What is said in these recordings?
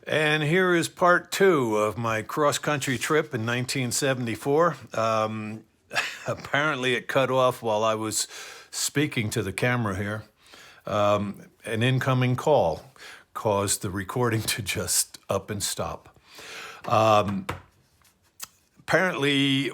And here is part two of my cross-country trip in 1974. Apparently, it cut off while I was speaking to the camera here. An incoming call caused the recording to just up and stop. Apparently,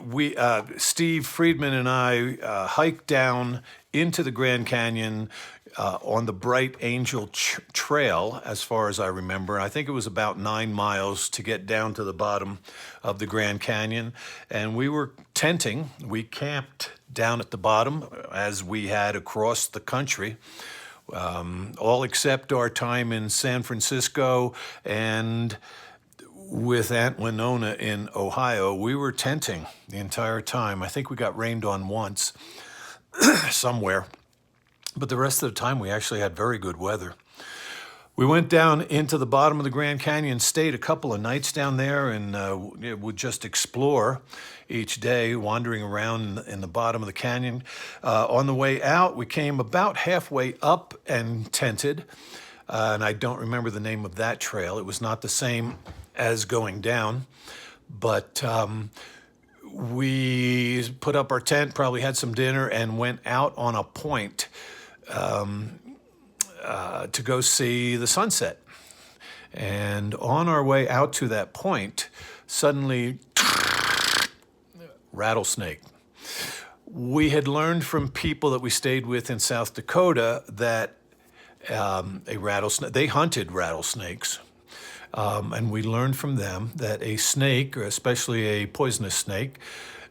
Steve Friedman and I hiked down into the Grand Canyon on the Bright Angel Trail, as far as I remember. I think it was about 9 miles to get down to the bottom of the Grand Canyon. And we were tenting. We camped down at the bottom as we had across the country. All except our time in San Francisco and with Aunt Winona in Ohio. We were tenting the entire time. I think we got rained on once somewhere, but the rest of the time we actually had very good weather. We went down into the bottom of the Grand Canyon, stayed a couple of nights down there, and would just explore each day, wandering around in the bottom of the canyon. On the way out, we came about halfway up and tented, and I don't remember the name of that trail. It was not the same as going down, but we put up our tent, probably had some dinner, and went out on a point to go see the sunset. And on our way out to that point, suddenly, rattlesnake. We had learned from people that we stayed with in South Dakota that a rattlesnake, they hunted rattlesnakes. And we learned from them that a snake, or especially a poisonous snake,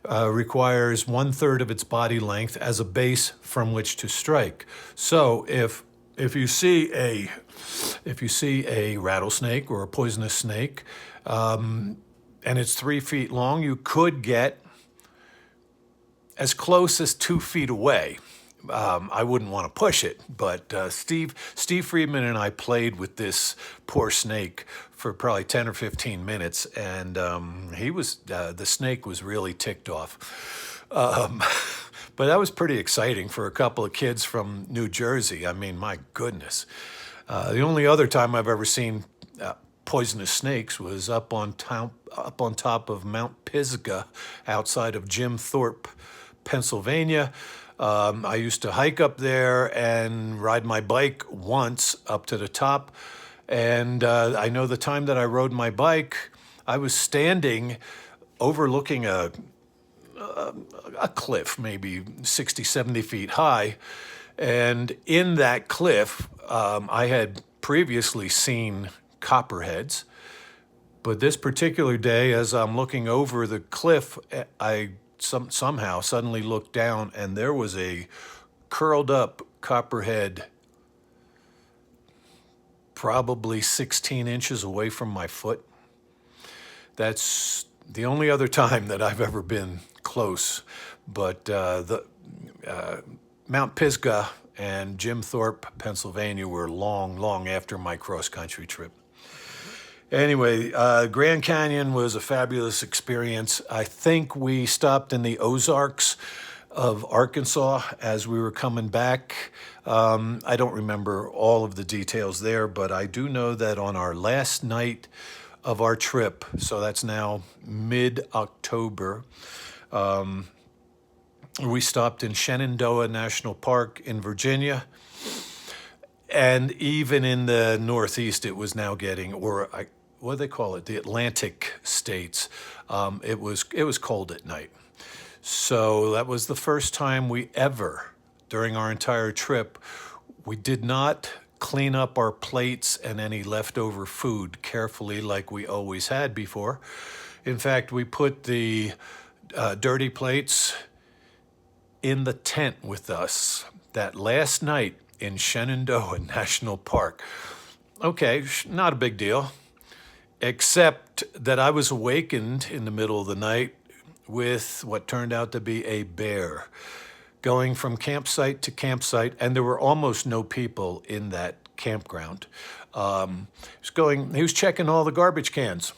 requires 1/3 of its body length as a base from which to strike. So if you see a rattlesnake or a poisonous snake, and it's 3 feet long, you could get as close as 2 feet away. I wouldn't want to push it, but Steve Friedman and I played with this poor snake for probably 10 or 15 minutes, and the snake was really ticked off. But that was pretty exciting for a couple of kids from New Jersey. I mean, my goodness. The only other time I've ever seen poisonous snakes was up on top of Mount Pisgah outside of Jim Thorpe, Pennsylvania. I used to hike up there and ride my bike once up to the top. And I know the time that I rode my bike, I was standing overlooking a cliff, maybe 60, 70 feet high. And in that cliff, I had previously seen copperheads. But this particular day, as I'm looking over the cliff, I somehow suddenly looked down, and there was a curled up copperhead probably 16 inches away from my foot. That's the only other time that I've ever been close. But Mount Pisgah and Jim Thorpe, Pennsylvania were long after my cross-country trip. Anyway, Grand Canyon was a fabulous experience. I think we stopped in the Ozarks of Arkansas as we were coming back. I don't remember all of the details there, but I do know that on our last night of our trip, so that's now mid-October, we stopped in Shenandoah National Park in Virginia. And even in the Northeast, it was now getting, what do they call it? The Atlantic states. It was cold at night. So that was the first time we ever, during our entire trip, we did not clean up our plates and any leftover food carefully like we always had before. In fact, we put the dirty plates in the tent with us that last night in Shenandoah National Park. Okay, not a big deal, except that I was awakened in the middle of the night with what turned out to be a bear going from campsite to campsite, and there were almost no people in that campground. He was checking all the garbage cans,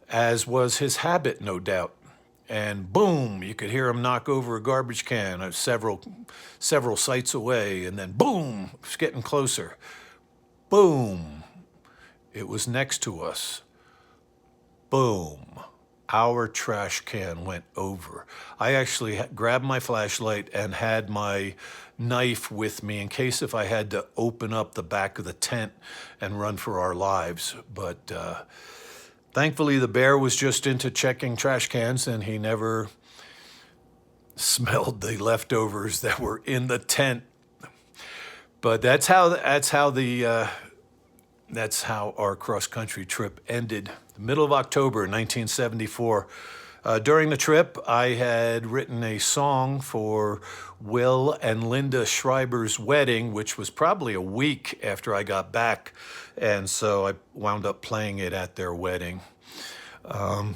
as was his habit, no doubt. And boom, you could hear him knock over a garbage can several sites away, and then boom, it's getting closer. Boom, It was next to us. Boom. Our trash can went over. I actually grabbed my flashlight and had my knife with me in case if I had to open up the back of the tent and run for our lives. But thankfully, the bear was just into checking trash cans and he never smelled the leftovers that were in the tent. But that's how our cross-country trip ended. The middle of October 1974. During the trip, I had written a song for Will and Linda Schreiber's wedding, which was probably a week after I got back, and so I wound up playing it at their wedding. It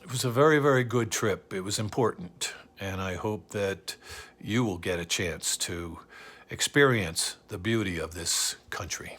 was a very, very good trip. It was important, and I hope that you will get a chance to experience the beauty of this country.